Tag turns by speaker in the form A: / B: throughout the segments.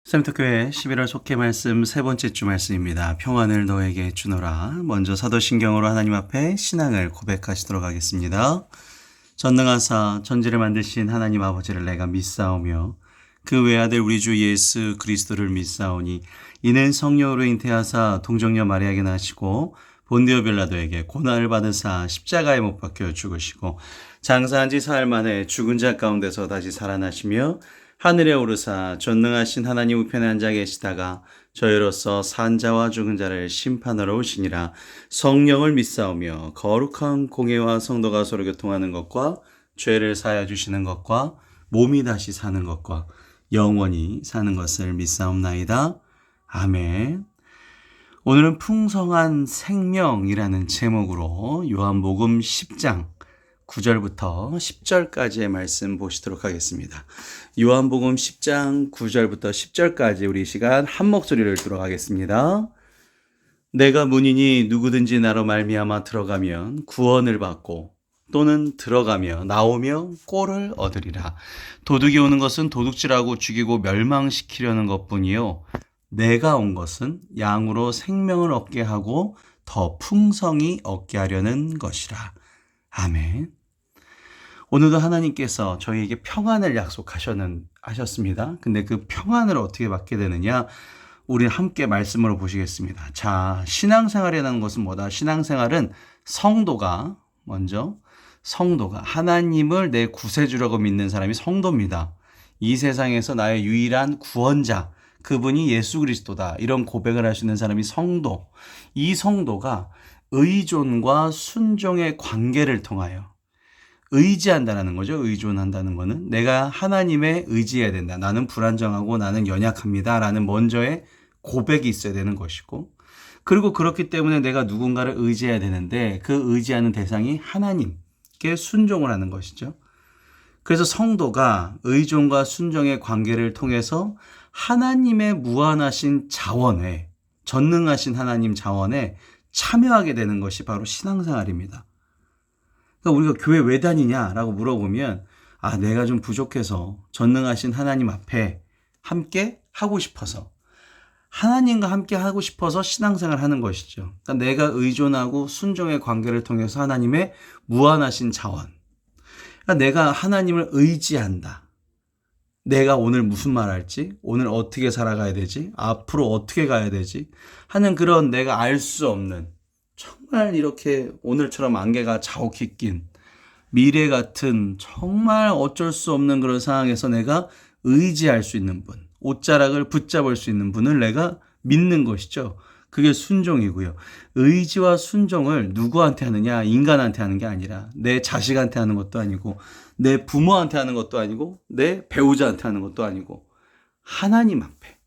A: 샘터교회 11월 속회 말씀 세 번째 주 말씀입니다. 평안을 너에게 주노라. 먼저 사도신경으로 하나님 앞에 신앙을 고백하시도록 하겠습니다. 전능하사 천지를 만드신 하나님 아버지를 내가 믿사오며 그 외아들 우리 주 예수 그리스도를 믿사오니 이는 성령으로 잉태하사 동정녀 마리아에게 나시고 본디오 빌라도에게 고난을 받으사 십자가에 못 박혀 죽으시고 장사한 지 사흘 만에 죽은 자 가운데서 다시 살아나시며 하늘에 오르사 전능하신 하나님 우편에 앉아 계시다가 저희로서 산 자와 죽은 자를 심판하러 오시니라. 성령을 믿사오며 거룩한 공예와 성도가 서로 교통하는 것과 죄를 사하여 주시는 것과 몸이 다시 사는 것과 영원히 사는 것을 믿사옵나이다. 아멘. 오늘은 풍성한 생명이라는 제목으로 요한복음 10장 9절부터 10절까지의 말씀 보시도록 하겠습니다. 요한복음 10장 9절부터 10절까지 우리 시간 한 목소리를 들어가겠습니다. 내가 문이니 누구든지 나로 말미암아 들어가면 구원을 받고 또는 들어가며 나오며 꼴을 얻으리라. 도둑이 오는 것은 도둑질하고 죽이고 멸망시키려는 것뿐이요 내가 온 것은 양으로 생명을 얻게 하고 더 풍성히 얻게 하려는 것이라. 아멘. 오늘도 하나님께서 저희에게 평안을 약속하셨습니다. 근데 그 평안을 어떻게 받게 되느냐? 우리 함께 말씀으로 보시겠습니다. 자, 신앙생활이라는 것은 뭐다? 신앙생활은 성도가 하나님을 내 구세주라고 믿는 사람이 성도입니다. 이 세상에서 나의 유일한 구원자, 그분이 예수 그리스도다. 이런 고백을 하시는 사람이 성도. 이 성도가 의존과 순종의 관계를 통하여 의지한다는 거죠. 의존한다는 거는 내가 하나님에 의지해야 된다. 나는 불안정하고 나는 연약합니다. 라는 먼저의 고백이 있어야 되는 것이고, 그리고 그렇기 때문에 내가 누군가를 의지해야 되는데 그 의지하는 대상이 하나님께 순종을 하는 것이죠. 그래서 성도가 의존과 순종의 관계를 통해서 하나님의 무한하신 자원에, 전능하신 하나님 자원에 참여하게 되는 것이 바로 신앙생활입니다. 그러니까 우리가 교회 왜 다니냐라고 물어보면 내가 좀 부족해서 전능하신 하나님 앞에 함께 하고 싶어서, 하나님과 함께 하고 싶어서 신앙생활을 하는 것이죠. 그러니까 내가 의존하고 순종의 관계를 통해서 하나님의 무한하신 자원, 그러니까 내가 하나님을 의지한다. 내가 오늘 무슨 말 할지, 오늘 어떻게 살아가야 되지, 앞으로 어떻게 가야 되지 하는 그런 내가 알 수 없는, 정말 이렇게 오늘처럼 안개가 자욱히 낀 미래 같은 정말 어쩔 수 없는 그런 상황에서 내가 의지할 수 있는 분, 옷자락을 붙잡을 수 있는 분을 내가 믿는 것이죠. 그게 순종이고요. 의지와 순종을 누구한테 하느냐? 인간한테 하는 게 아니라 내 자식한테 하는 것도 아니고 내 부모한테 하는 것도 아니고 내 배우자한테 하는 것도 아니고 하나님 앞에,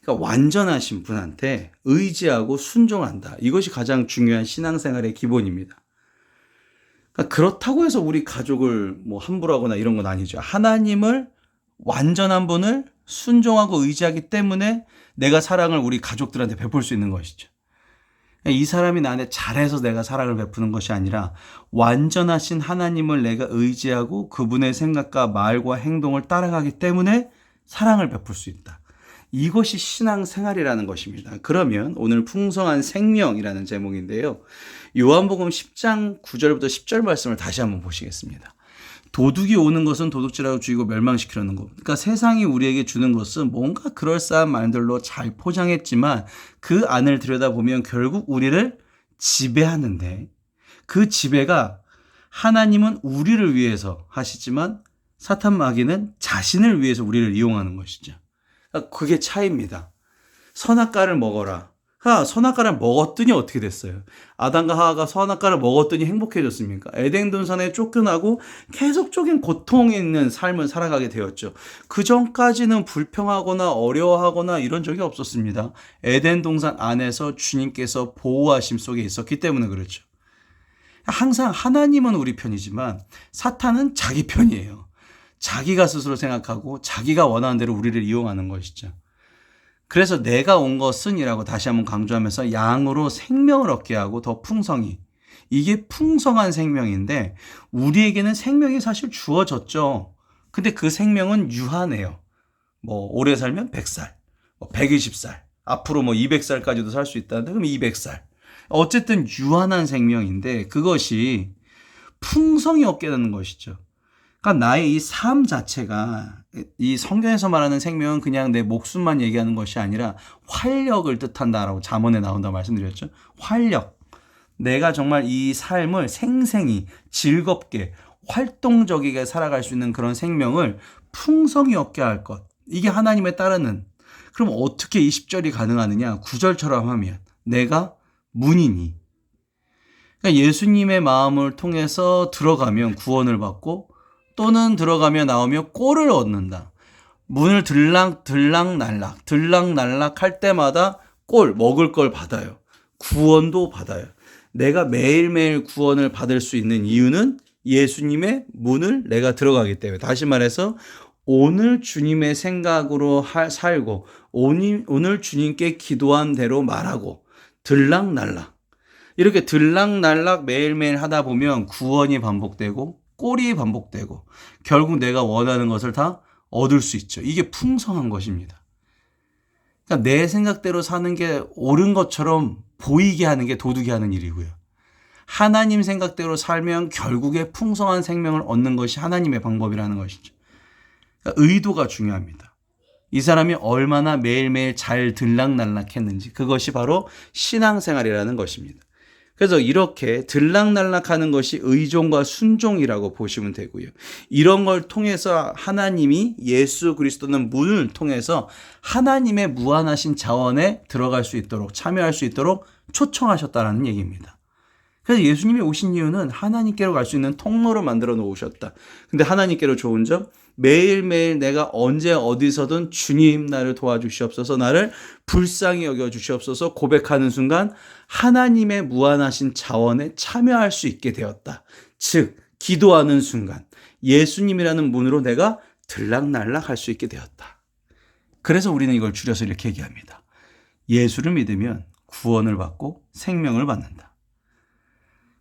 A: 그러니까 완전하신 분한테 의지하고 순종한다. 이것이 가장 중요한 신앙생활의 기본입니다. 그러니까 그렇다고 해서 우리 가족을 함부로 하거나 이런 건 아니죠. 하나님을, 완전한 분을 순종하고 의지하기 때문에 내가 사랑을 우리 가족들한테 베풀 수 있는 것이죠. 이 사람이 나한테 잘해서 내가 사랑을 베푸는 것이 아니라 완전하신 하나님을 내가 의지하고 그분의 생각과 말과 행동을 따라가기 때문에 사랑을 베풀 수 있다. 이것이 신앙생활이라는 것입니다. 그러면 오늘 풍성한 생명이라는 제목인데요. 요한복음 10장 9절부터 10절 말씀을 다시 한번 보시겠습니다. 도둑이 오는 것은 도둑질하고 죽이고 멸망시키려는 것. 그러니까 세상이 우리에게 주는 것은 뭔가 그럴싸한 말들로 잘 포장했지만 그 안을 들여다보면 결국 우리를 지배하는데, 그 지배가 하나님은 우리를 위해서 하시지만 사탄 마귀는 자신을 위해서 우리를 이용하는 것이죠. 그게 차이입니다. 선악과를 먹어라. 선악과를 먹었더니 어떻게 됐어요? 아담과 하와가 선악과를 먹었더니 행복해졌습니까? 에덴 동산에 쫓겨나고 계속적인 고통이 있는 삶을 살아가게 되었죠. 그 전까지는 불평하거나 어려워하거나 이런 적이 없었습니다. 에덴 동산 안에서 주님께서 보호하심 속에 있었기 때문에 그렇죠. 항상 하나님은 우리 편이지만 사탄은 자기 편이에요. 자기가 스스로 생각하고 자기가 원하는 대로 우리를 이용하는 것이죠. 그래서 내가 온 것은 이라고 다시 한번 강조하면서 양으로 생명을 얻게 하고 더 풍성히, 이게 풍성한 생명인데 우리에게는 생명이 사실 주어졌죠. 근데 그 생명은 유한해요. 오래 살면 100살, 120살, 앞으로 200살까지도 살 수 있다는데 그럼 200살. 어쨌든 유한한 생명인데 그것이 풍성이 없게 되는 것이죠. 그러니까 나의 이 삶 자체가 이 성경에서 말하는 생명은 그냥 내 목숨만 얘기하는 것이 아니라 활력을 뜻한다라고 잠언에 나온다고 말씀드렸죠. 활력. 내가 정말 이 삶을 생생히 즐겁게 활동적이게 살아갈 수 있는 그런 생명을 풍성히 얻게 할 것. 이게 하나님의 따르는. 그럼 어떻게 이 10절이 가능하느냐? 9절처럼 하면 내가 문이니. 그러니까 예수님의 마음을 통해서 들어가면 구원을 받고 또는 들어가며 나오며 꼴을 얻는다. 문을 들락날락 할 때마다 꼴, 먹을 걸 받아요. 구원도 받아요. 내가 매일매일 구원을 받을 수 있는 이유는 예수님의 문을 내가 들어가기 때문에. 다시 말해서 오늘 주님의 생각으로 살고 오늘 주님께 기도한 대로 말하고 들락날락. 이렇게 들락날락 매일매일 하다 보면 구원이 반복되고 꼴이 반복되고 결국 내가 원하는 것을 다 얻을 수 있죠. 이게 풍성한 것입니다. 그러니까 내 생각대로 사는 게 옳은 것처럼 보이게 하는 게 도둑이 하는 일이고요. 하나님 생각대로 살면 결국에 풍성한 생명을 얻는 것이 하나님의 방법이라는 것이죠. 그러니까 의도가 중요합니다. 이 사람이 얼마나 매일매일 잘 들락날락했는지 그것이 바로 신앙생활이라는 것입니다. 그래서 이렇게 들락날락하는 것이 의존과 순종이라고 보시면 되고요. 이런 걸 통해서 하나님이 예수 그리스도는 문을 통해서 하나님의 무한하신 자원에 들어갈 수 있도록 참여할 수 있도록 초청하셨다는 얘기입니다. 그래서 예수님이 오신 이유는 하나님께로 갈 수 있는 통로를 만들어 놓으셨다. 근데 하나님께로 좋은 점 매일매일 내가 언제 어디서든 주님 나를 도와주시옵소서 나를 불쌍히 여겨주시옵소서 고백하는 순간 하나님의 무한하신 자원에 참여할 수 있게 되었다. 즉 기도하는 순간 예수님이라는 문으로 내가 들락날락 할 수 있게 되었다. 그래서 우리는 이걸 줄여서 이렇게 얘기합니다. 예수를 믿으면 구원을 받고 생명을 받는다.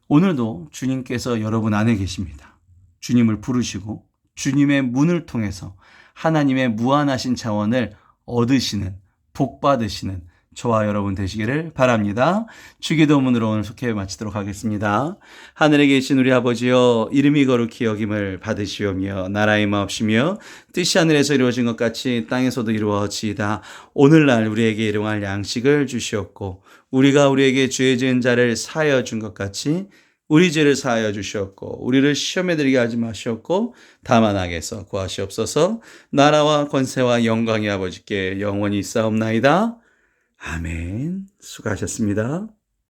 A: 오늘도 주님께서 여러분 안에 계십니다. 주님을 부르시고 주님의 문을 통해서 하나님의 무한하신 자원을 얻으시는 복 받으시는 저와 여러분 되시기를 바랍니다. 주기도문으로 오늘 속회 마치도록 하겠습니다. 하늘에 계신 우리 아버지여 이름이 거룩히 여김을 받으시오며 나라의 마옵시며 뜻이 하늘에서 이루어진 것 같이 땅에서도 이루어지이다. 오늘날 우리에게 일용할 양식을 주시옵고 우리가 우리에게 죄 지은 자를 사하여 준 것 같이 우리 죄를 사하여 주시옵고 우리를 시험에 들게 하지 마시옵고 다만 악에서 구하시옵소서. 나라와 권세와 영광이 아버지께 영원히 있사옵나이다. 아멘. 수고하셨습니다.